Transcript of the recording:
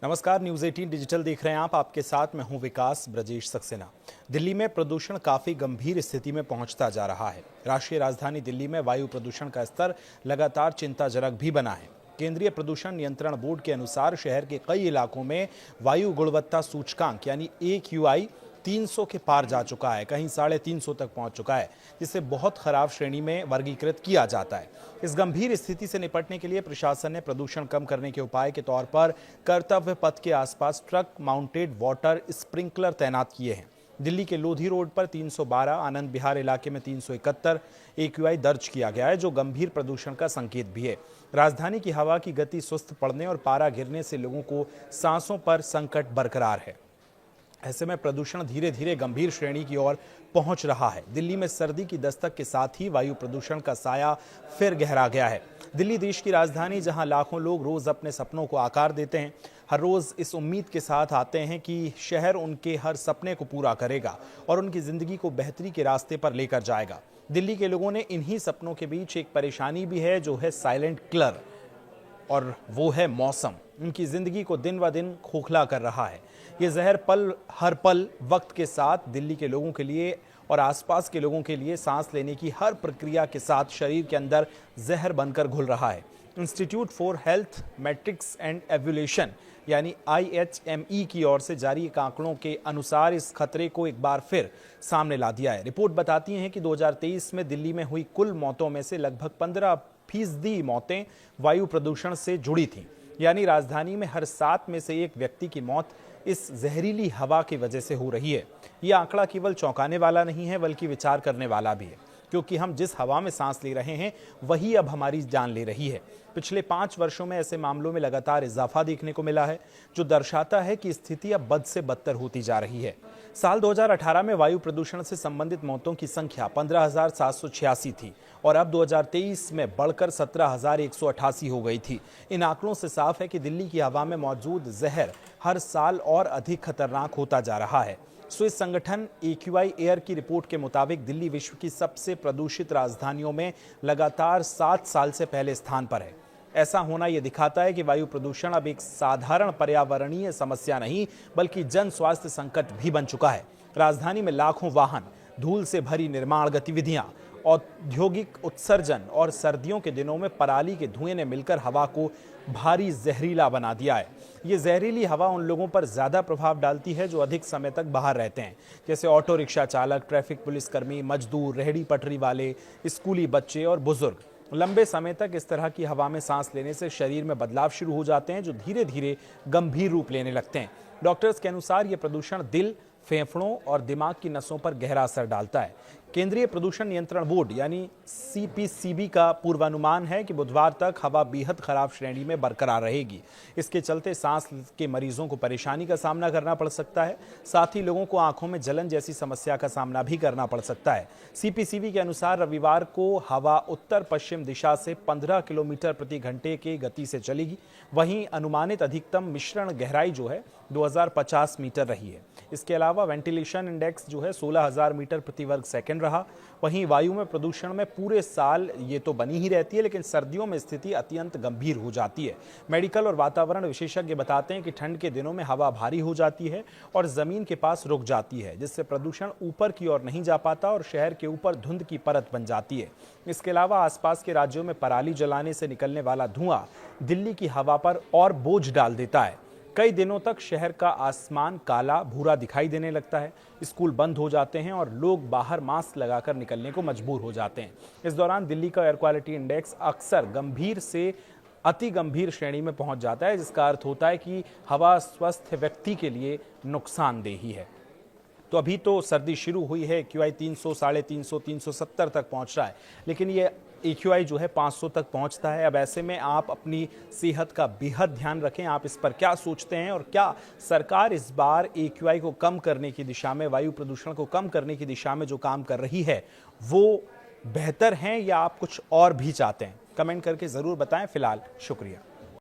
नमस्कार, news 18 digital देख रहे हैं आप। आपके साथ मैं हूं विकास ब्रजेश सक्सेना। दिल्ली में प्रदूषण काफी गंभीर स्थिति में पहुंचता जा रहा है। राष्ट्रीय राजधानी दिल्ली में वायु प्रदूषण का स्तर लगातार चिंताजनक भी बना है। केंद्रीय प्रदूषण नियंत्रण बोर्ड के अनुसार शहर के कई इलाकों में वायु गुणवत्ता सूचकांक यानी AQI 300 के पार जा चुका है, कहीं 350 तक पहुंच चुका है, जिसे बहुत खराब श्रेणी में वर्गीकृत किया जाता है। इस गंभीर स्थिति से निपटने के लिए प्रशासन ने प्रदूषण कम करने के उपाय के तौर पर कर्तव्य पथ के आसपास ट्रक माउंटेड वाटर स्प्रिंकलर तैनात किए हैं। दिल्ली के लोधी रोड पर 312, आनंद विहार इलाके में 371 AQI दर्ज किया गया है, जो गंभीर प्रदूषण का संकेत भी है। राजधानी की हवा की गति सुस्त पड़ने और पारा गिरने से लोगों को सांसों पर संकट बरकरार है। ऐसे में प्रदूषण धीरे धीरे गंभीर श्रेणी की ओर पहुंच रहा है। दिल्ली में सर्दी की दस्तक के साथ ही वायु प्रदूषण का साया फिर गहरा गया है। दिल्ली देश की राजधानी, जहां लाखों लोग रोज अपने सपनों को आकार देते हैं, हर रोज इस उम्मीद के साथ आते हैं कि शहर उनके हर सपने को पूरा करेगा और उनकी जिंदगी को बेहतरी के रास्ते पर लेकर जाएगा। दिल्ली के लोगों ने इन्हीं सपनों के बीच एक परेशानी भी है, जो है साइलेंट किलर, और वो है मौसम। उनकी जिंदगी को दिन ब दिन खोखला कर रहा है। ये जहर हर पल वक्त के साथ दिल्ली के लोगों के लिए और आसपास के लोगों के लिए सांस लेने की हर प्रक्रिया के साथ शरीर के अंदर जहर बनकर घुल रहा है। Institute for health matrix and evolution यानी IHME की ओर से जारी एक आंकड़ों के अनुसार इस खतरे को एक बार फिर सामने ला दिया है। रिपोर्ट बताती है कि 2023 में दिल्ली में हुई कुल मौतों में से लगभग 15% मौतें वायु प्रदूषण से जुड़ी थीं। यानी राजधानी में हर 7 में से एक व्यक्ति की मौत इस जहरीली हवा की वजह से हो रही है। यह आंकड़ा केवल चौंकाने वाला नहीं है, बल्कि विचार करने वाला भी है, क्योंकि हम जिस हवा में सांस ले रहे हैं वही अब हमारी जान ले रही है। पिछले 5 वर्षों में ऐसे मामलों में लगातार इजाफा देखने को मिला है, जो दर्शाता है कि स्थिति अब बद से बदतर होती जा रही है। साल 2018 में वायु प्रदूषण से संबंधित मौतों की संख्या 15,786 थी और अब 2023 में बढ़कर 17,188 हो गई थी। इन आंकड़ों से साफ है कि दिल्ली की हवा में मौजूद जहर हर साल और अधिक खतरनाक होता जा रहा है। स्विस संगठन AQI एयर की रिपोर्ट के मुताबिक दिल्ली विश्व की सबसे प्रदूषित राजधानियों में लगातार 7 साल से पहले स्थान पर है। ऐसा होना यह दिखाता है कि वायु प्रदूषण अब एक साधारण पर्यावरणीय समस्या नहीं, बल्कि जन स्वास्थ्य संकट भी बन चुका है। राजधानी में लाखों वाहन, धूल से भरी निर्माण गतिविधियां, औद्योगिक उत्सर्जन और सर्दियों के दिनों में पराली के धुएं ने मिलकर हवा को भारी जहरीला बना दिया है। ये जहरीली हवा उन लोगों पर ज्यादा प्रभाव डालती है जो अधिक समय तक बाहर रहते हैं, जैसे ऑटो रिक्शा चालक, ट्रैफिक पुलिसकर्मी, मजदूर, रेहड़ी पटरी वाले, स्कूली बच्चे और बुजुर्ग। लंबे समय तक इस तरह की हवा में सांस लेने से शरीर में बदलाव शुरू हो जाते हैं, जो धीरे धीरे गंभीर रूप लेने लगते हैं। डॉक्टर्स के अनुसार ये प्रदूषण दिल, फेफड़ों और दिमाग की नसों पर गहरा असर डालता है। केंद्रीय प्रदूषण नियंत्रण बोर्ड यानी CPCB का पूर्वानुमान है कि बुधवार तक हवा बेहद खराब श्रेणी में बरकरार रहेगी। इसके चलते सांस के मरीजों को परेशानी का सामना करना पड़ सकता है। साथ ही लोगों को आंखों में जलन जैसी समस्या का सामना भी करना पड़ सकता है। CPCB के अनुसार रविवार को हवा उत्तर पश्चिम दिशा से 15 किलोमीटर प्रति घंटे की गति से चलेगी। वहीं अनुमानित अधिकतम मिश्रण गहराई जो है 2050 मीटर रही है। इसके अलावा वेंटिलेशन इंडेक्स जो है 16,000 मीटर प्रति वर्ग सेकंड रहा। वहीं वायु में प्रदूषण में पूरे साल ये तो बनी ही रहती है, लेकिन सर्दियों में स्थिति अत्यंत गंभीर हो जाती है। मेडिकल और वातावरण विशेषज्ञ बताते हैं कि ठंड के दिनों में हवा भारी हो जाती है और जमीन के पास रुक जाती है, जिससे प्रदूषण ऊपर की ओर नहीं जा पाता और शहर के ऊपर धुंध की परत बन जाती है। इसके अलावा आसपास के राज्यों में पराली जलाने से निकलने वाला धुआं दिल्ली की हवा पर और बोझ डाल देता है। कई दिनों तक शहर का आसमान काला भूरा दिखाई देने लगता है। स्कूल बंद हो जाते हैं और लोग बाहर मास्क लगाकर निकलने को मजबूर हो जाते हैं। इस दौरान दिल्ली का एयर क्वालिटी इंडेक्स अक्सर गंभीर से अति गंभीर श्रेणी में पहुंच जाता है, जिसका अर्थ होता है कि हवा स्वस्थ व्यक्ति के लिए नुकसानदेही है। तो अभी तो सर्दी शुरू हुई है, AQI 300, 350, 370 तक पहुंच रहा है, लेकिन ये AQI जो है 500 तक पहुंचता है। अब ऐसे में आप अपनी सेहत का बेहद ध्यान रखें। आप इस पर क्या सोचते हैं और क्या सरकार इस बार AQI को कम करने की दिशा में, वायु प्रदूषण को कम करने की दिशा में जो काम कर रही है वो बेहतर है, या आप कुछ और भी चाहते हैं? कमेंट करके ज़रूर बताएं। फिलहाल शुक्रिया।